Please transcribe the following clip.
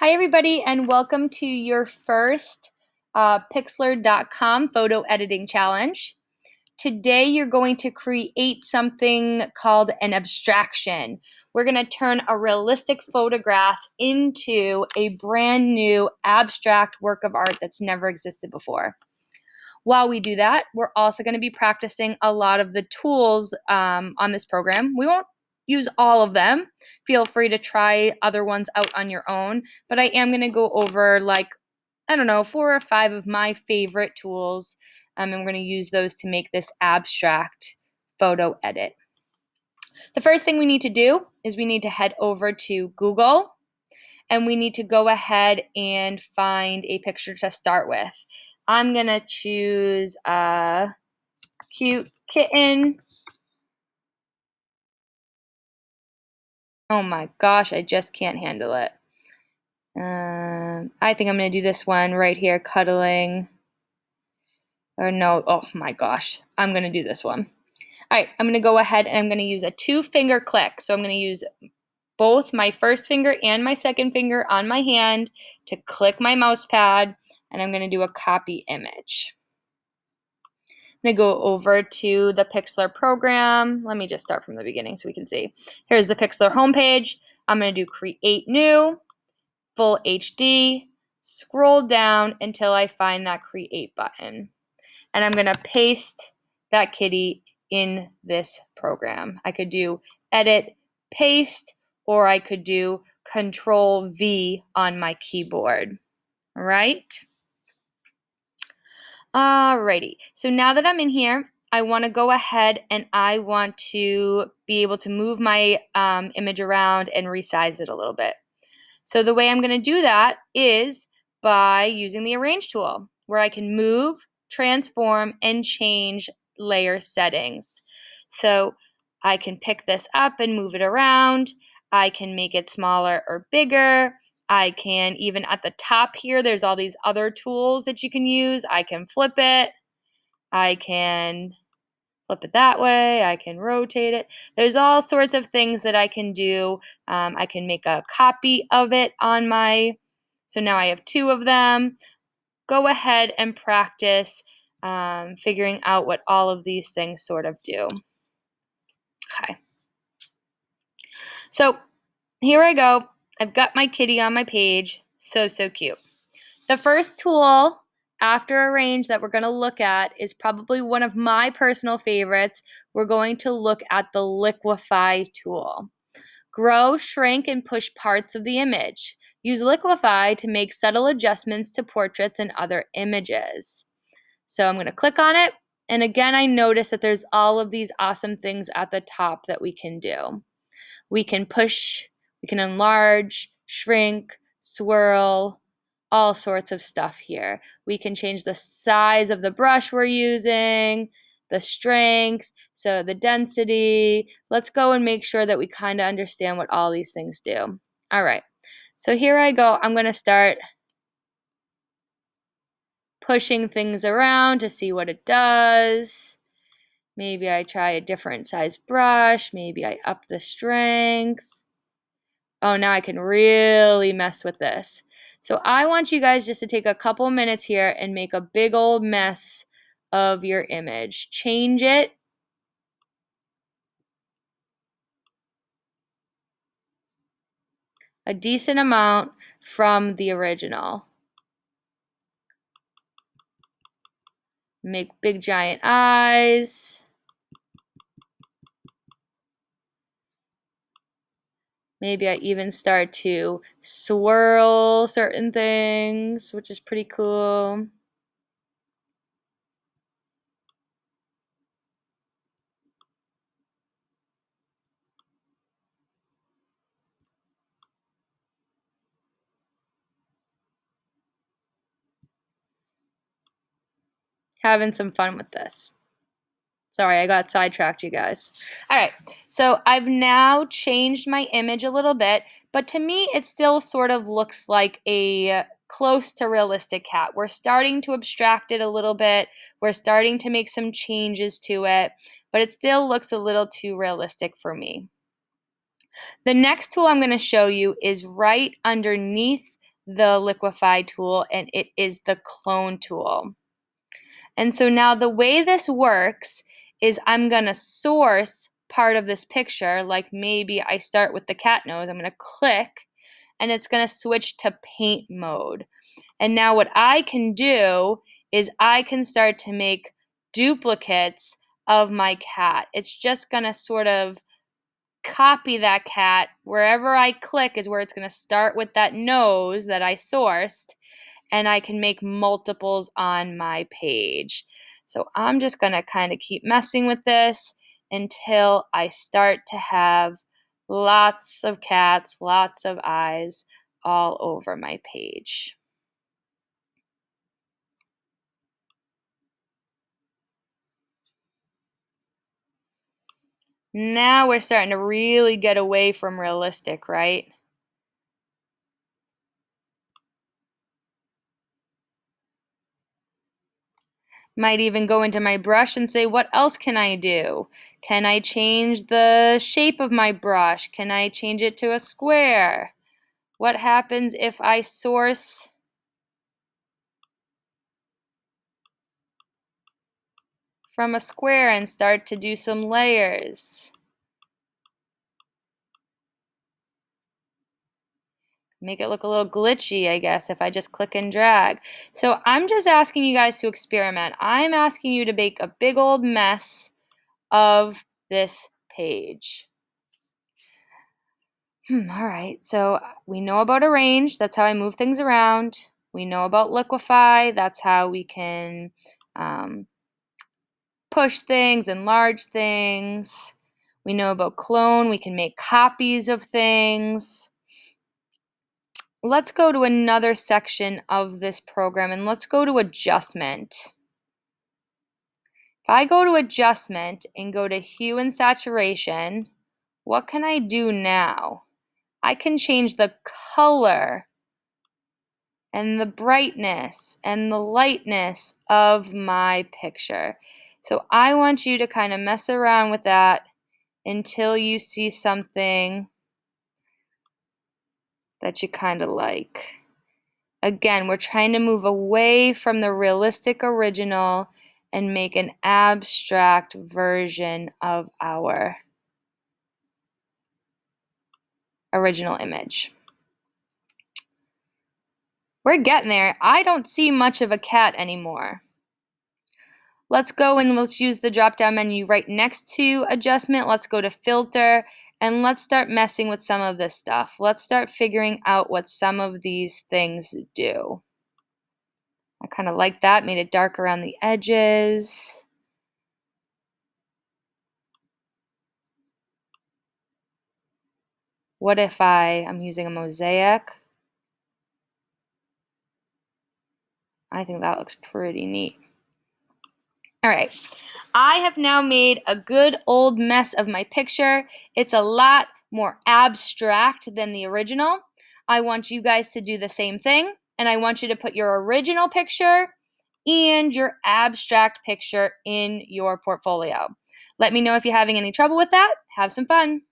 Hi, everybody, and welcome to your first Pixlr.com photo editing challenge. Today, you're going to create something called an abstraction. We're going to turn a realistic photograph into a brand new abstract work of art that's never existed before. While we do that, we're also going to be practicing a lot of the tools on this program. We won't use all of them. Feel free to try other ones out on your own, but I am going to go over 4 or 5 of my favorite tools, and we're going to use those to make this abstract photo edit. The first thing we need to do is we need to head over to Google, and we need to go ahead and find a picture to start with. I'm going to choose a cute kitten. Oh my gosh, I just can't handle it. I think I'm going to do this one right here, cuddling. Or no, oh my gosh, I'm going to do this one. All right, I'm going to go ahead and I'm going to use a 2-finger click. So I'm going to use both my first finger and my second finger on my hand to click my mouse pad, and I'm going to do a copy image. I'm going to go over to the Pixlr program. Let me just start from the beginning so we can see. Here's the Pixlr homepage. I'm going to do Create New, Full HD, scroll down until I find that Create button. And I'm going to paste that kitty in this program. I could do Edit, Paste, or I could do Control V on my keyboard. All right? Alrighty, so now that I'm in here, I want to go ahead and I want to be able to move my image around and resize it a little bit. So the way I'm going to do that is by using the Arrange tool, where I can move, transform, and change layer settings. So I can pick this up and move it around. I can make it smaller or bigger. I can, even at the top here, there's all these other tools that you can use. I can flip it. I can flip it that way. I can rotate it. There's all sorts of things that I can do. I can make a copy of it on so now I have 2 of them. Go ahead and practice figuring out what all of these things sort of do. Okay. So here I go. I've got my kitty on my page. So cute. The first tool after Arrange that we're going to look at is probably one of my personal favorites. We're going to look at the Liquify tool. Grow, shrink, and push parts of the image. Use Liquify to make subtle adjustments to portraits and other images. So I'm going to click on it. And again, I notice that there's all of these awesome things at the top that we can do. We can push, we can enlarge, shrink, swirl, all sorts of stuff here. We can change the size of the brush we're using, the strength, so the density. Let's go and make sure that we kind of understand what all these things do. All right, so here I go. I'm going to start pushing things around to see what it does. Maybe I try a different size brush. Maybe I up the strength. Oh, now I can really mess with this. So I want you guys just to take a couple minutes here and make a big old mess of your image. Change it. A decent amount from the original. Make big giant eyes. Maybe I even start to swirl certain things, which is pretty cool. Having some fun with this. Sorry, I got sidetracked, you guys. All right, so I've now changed my image a little bit, but to me, it still sort of looks like a close to realistic cat. We're starting to abstract it a little bit. We're starting to make some changes to it, but it still looks a little too realistic for me. The next tool I'm going to show you is right underneath the liquify tool, and it is the clone tool. And so now the way this works is I'm going to source part of this picture, like maybe I start with the cat nose. I'm going to click, and it's going to switch to paint mode. And now what I can do is I can start to make duplicates of my cat. It's just going to sort of copy that cat. Wherever I click is where it's going to start with that nose that I sourced, and I can make multiples on my page. So I'm just going to kind of keep messing with this until I start to have lots of cats, lots of eyes all over my page. Now we're starting to really get away from realistic, right? Might even go into my brush and say, what else can I do? Can I change the shape of my brush? Can I change it to a square? What happens if I source from a square and start to do some layers? Make it look a little glitchy, I guess, if I just click and drag. So I'm just asking you guys to experiment. I'm asking you to make a big old mess of this page. All right, so we know about arrange. That's how I move things around. We know about liquify. That's how we can push things, enlarge things. We know about clone. We can make copies of things. Let's go to another section of this program, and let's go to adjustment. If I go to adjustment and go to hue and saturation, what can I do now? I can change the color and the brightness and the lightness of my picture. So I want you to kind of mess around with that until you see something that you kind of like. Again, we're trying to move away from the realistic original and make an abstract version of our original image. We're getting there. I don't see much of a cat anymore. Let's go and let's use the drop-down menu right next to adjustment. Let's go to filter and let's start messing with some of this stuff. Let's start figuring out what some of these things do. I kind of like that, made it dark around the edges. What if I'm using a mosaic? I think that looks pretty neat. All right, I have now made a good old mess of my picture. It's a lot more abstract than the original. I want you guys to do the same thing, and I want you to put your original picture and your abstract picture in your portfolio. Let me know if you're having any trouble with that. Have some fun.